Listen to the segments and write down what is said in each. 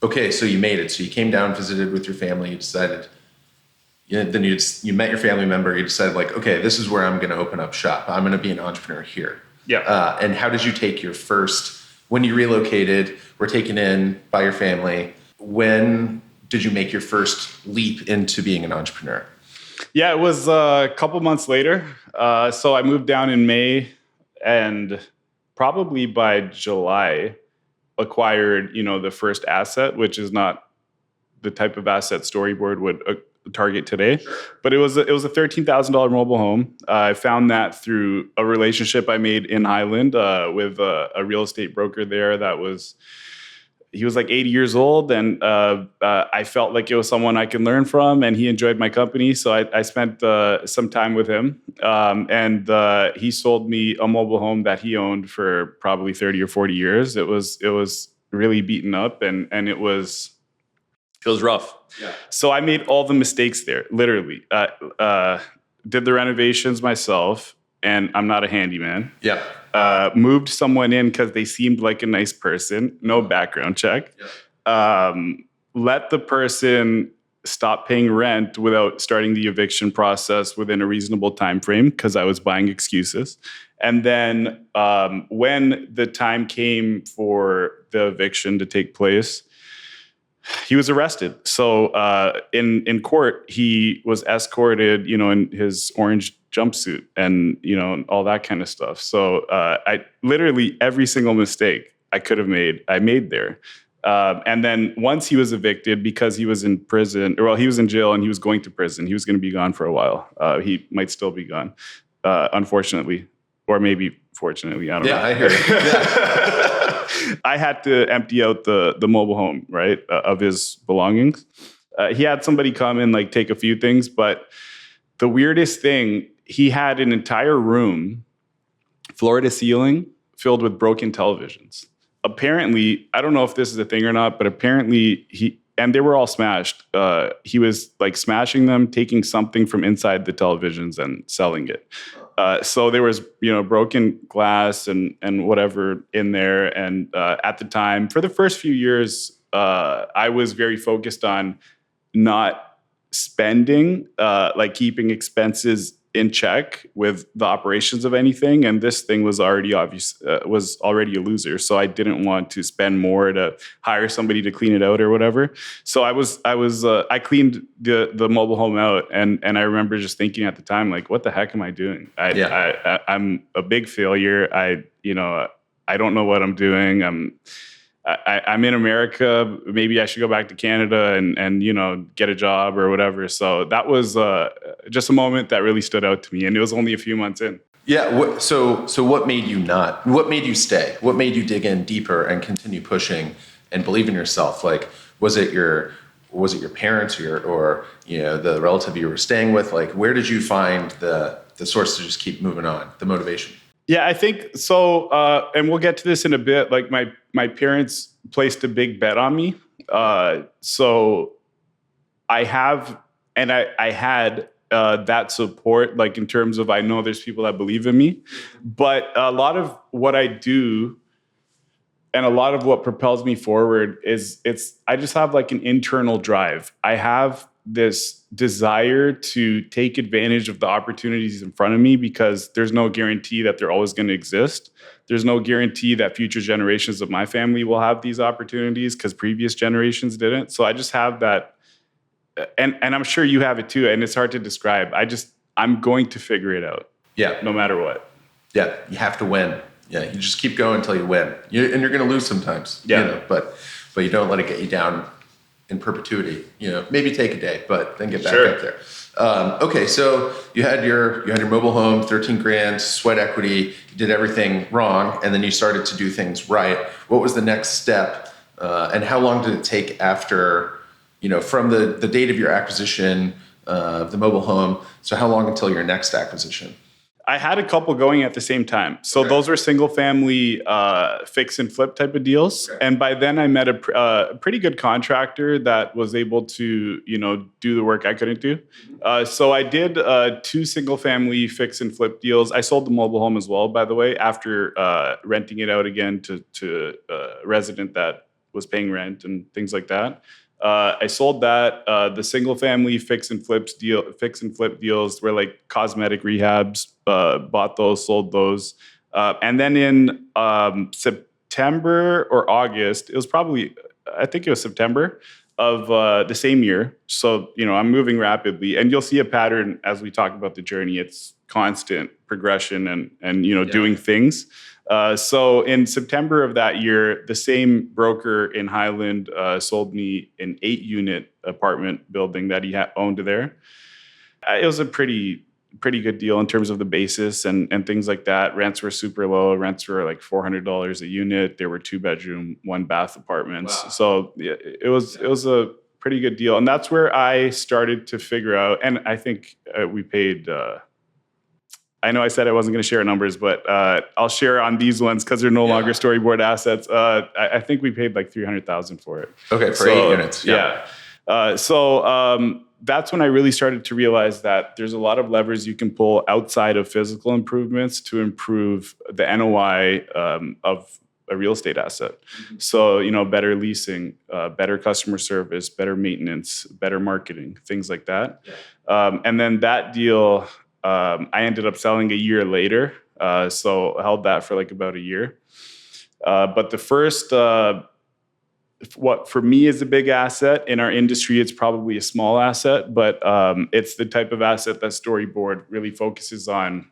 Okay, so you made it. So you came down, visited with your family. You decided. Then you met your family member. You decided like, okay, this is where I'm going to open up shop. I'm going to be an entrepreneur here. Yeah. And how did you take your first when you relocated? Were taken in by your family. When did you make your first leap into being an entrepreneur? Yeah, it was a couple months later. So I moved down in May, and probably by July, acquired the first asset, which is not the type of asset Storyboard would target today. But it was a $13,000 mobile home. I found that through a relationship I made in Highland with a real estate broker there. He was like 80 years old, and I felt like it was someone I could learn from, and he enjoyed my company. So I spent some time with him, and he sold me a mobile home that he owned for probably 30 or 40 years. It was really beaten up, and it was rough. Yeah. So I made all the mistakes there, literally. Did the renovations myself, and I'm not a handyman. Yeah. Moved someone in because they seemed like a nice person. No background check. Yeah. Let the person stop paying rent without starting the eviction process within a reasonable time frame because I was buying excuses. And then when the time came for the eviction to take place, he was arrested. So in court, he was escorted, in his orange jumpsuit and, all that kind of stuff. So I literally every single mistake I could have made, I made there. And then once he was evicted, because he was in prison, he was in jail and he was going to prison. He was going to be gone for a while. He might still be gone, unfortunately, or maybe fortunately. I don't know. Yeah, I hear you. Yeah. I had to empty out the mobile home, right, of his belongings. He had somebody come and take a few things, but the weirdest thing, he had an entire room, floor to ceiling, filled with broken televisions. Apparently, I don't know if this is a thing or not, but apparently and they were all smashed. He was smashing them, taking something from inside the televisions and selling it. So there was, broken glass and whatever in there. And at the time, for the first few years, I was very focused on not spending, keeping expenses in check with the operations of anything. And this thing was already was already a loser. So I didn't want to spend more to hire somebody to clean it out or whatever. So I cleaned the mobile home out. And I remember just thinking at the time, what the heck am I doing? I'm a big failure. I don't know what I'm doing. I'm in America. Maybe I should go back to Canada and get a job or whatever. So that was just a moment that really stood out to me. And it was only a few months in. Yeah. So what made you what made you stay? What made you dig in deeper and continue pushing and believe in yourself? Was it your parents or the relative you were staying with? Where did you find the source to just keep moving on, the motivation? Yeah, I think so. And we'll get to this in a bit. My parents placed a big bet on me. So I have, and I had that support, in terms of, I know there's people that believe in me, but a lot of what I do and a lot of what propels me forward is I just have an internal drive. I have this desire to take advantage of the opportunities in front of me because there's no guarantee that they're always going to exist. There's no guarantee that future generations of my family will have these opportunities because previous generations didn't. So I just have that. And I'm sure you have it too. And it's hard to describe. I'm going to figure it out. Yeah. No matter what. Yeah. You have to win. Yeah. You just keep going until you win. And you're going to lose sometimes. Yeah. But you don't let it get you down in perpetuity. Maybe take a day, but then get back Sure. up there. Okay, so you had your mobile home, 13 grand, sweat equity. You did everything wrong, and then you started to do things right. What was the next step, and how long did it take after, from the date of your acquisition of the mobile home? So how long until your next acquisition? I had a couple going at the same time. So those were single family fix and flip type of deals. Okay. And by then I met a pretty good contractor that was able to, do the work I couldn't do. So I did 2 single family fix and flip deals. I sold the mobile home as well, by the way, after renting it out again to a resident that was paying rent and things like that. I sold that. The single family fix and flip deals were like cosmetic rehabs. Bought those, sold those, and then in September or August, I think it was September of the same year. So I'm moving rapidly, and you'll see a pattern as we talk about the journey. It's constant progression and doing things. So in September of that year, the same broker in Highland sold me an 8-unit apartment building that he owned there. It was a pretty good deal in terms of the basis and things like that. Rents were super low. Rents were like $400 a unit. There were 2-bedroom, 1-bath apartments. Wow. So it was a pretty good deal. And that's where I started to figure out, and I think we paid... I know I said I wasn't going to share numbers, but I'll share on these ones because they're no longer Storyboard assets. I think we paid like $300,000 for it. Okay, for 8 units. Yeah. So that's when I really started to realize that there's a lot of levers you can pull outside of physical improvements to improve the NOI of a real estate asset. Mm-hmm. So, better leasing, better customer service, better maintenance, better marketing, things like that. Yeah. And then that deal... I ended up selling a year later, so I held that for like about a year. But the first, what for me is a big asset in our industry, it's probably a small asset, but it's the type of asset that Storyboard really focuses on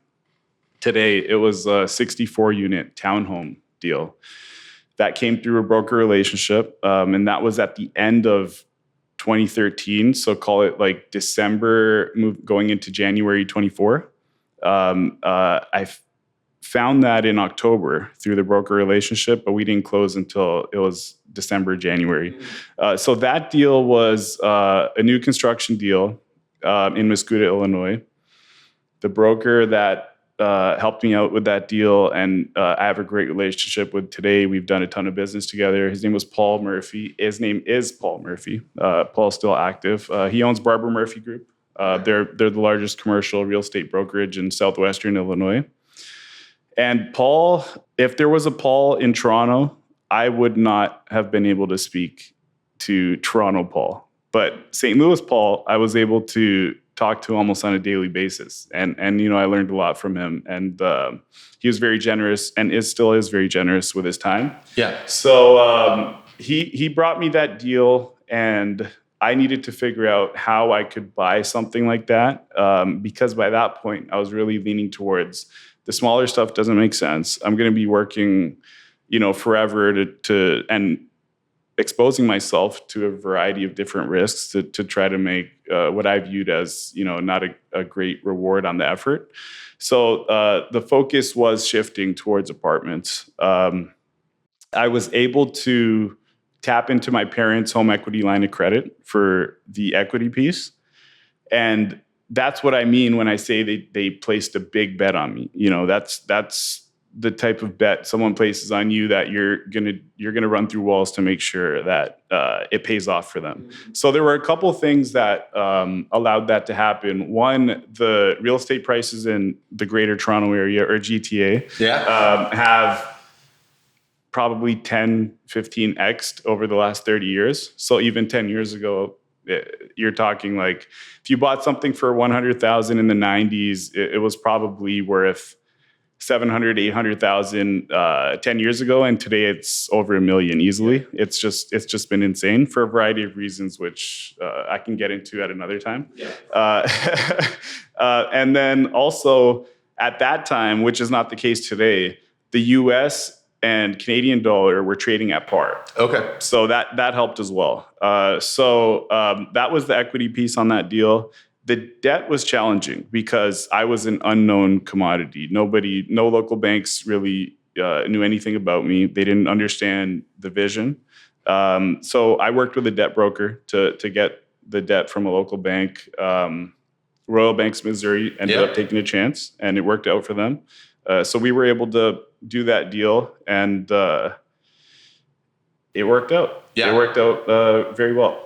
today. It was a 64-unit townhome deal that came through a broker relationship, and that was at the end of 2013, so call it like December, going into January 24. I found that in October through the broker relationship, but we didn't close until it was December, January. So that deal was a new construction deal in Mascouda, Illinois. The broker that helped me out with that deal, and I have a great relationship with today. We've done a ton of business together. His name was Paul Murphy. His name is Paul Murphy. Paul's still active. He owns Barbara Murphy Group. They're the largest commercial real estate brokerage in southwestern Illinois. And Paul, if there was a Paul in Toronto, I would not have been able to speak to Toronto Paul. But St. Louis Paul, I was able to talk to almost on a daily basis. And I learned a lot from him. And he was very generous and still is very generous with his time. Yeah. So he brought me that deal, and I needed to figure out how I could buy something like that. Because by that point, I was really leaning towards the smaller stuff doesn't make sense. I'm going to be working, forever to exposing myself to a variety of different risks to try to make what I viewed as, not a great reward on the effort. So the focus was shifting towards apartments. I was able to tap into my parents' home equity line of credit for the equity piece. And that's what I mean when I say they placed a big bet on me. That's the type of bet someone places on you that you're gonna run through walls to make sure that it pays off for them. Mm-hmm. So there were a couple things that allowed that to happen. One, the real estate prices in the Greater Toronto Area or GTA have probably 10, 15x'd over the last 30 years. So even 10 years ago, you're talking like if you bought something for $100,000 in the 90s, it was probably worth $700,000, $800,000 10 years ago, and today it's over $1 million easily. Yeah. It's just been insane for a variety of reasons, which I can get into at another time. Yeah. And then also at that time, which is not the case today, the U.S. and Canadian dollar were trading at par. Okay. So that helped as well. So that was the equity piece on that deal. The debt was challenging because I was an unknown commodity. No local banks really knew anything about me. They didn't understand the vision. So I worked with a debt broker to get the debt from a local bank. Royal Banks, Missouri ended up taking a chance, and it worked out for them. So we were able to do that deal, and it worked out. Yeah. It worked out very well.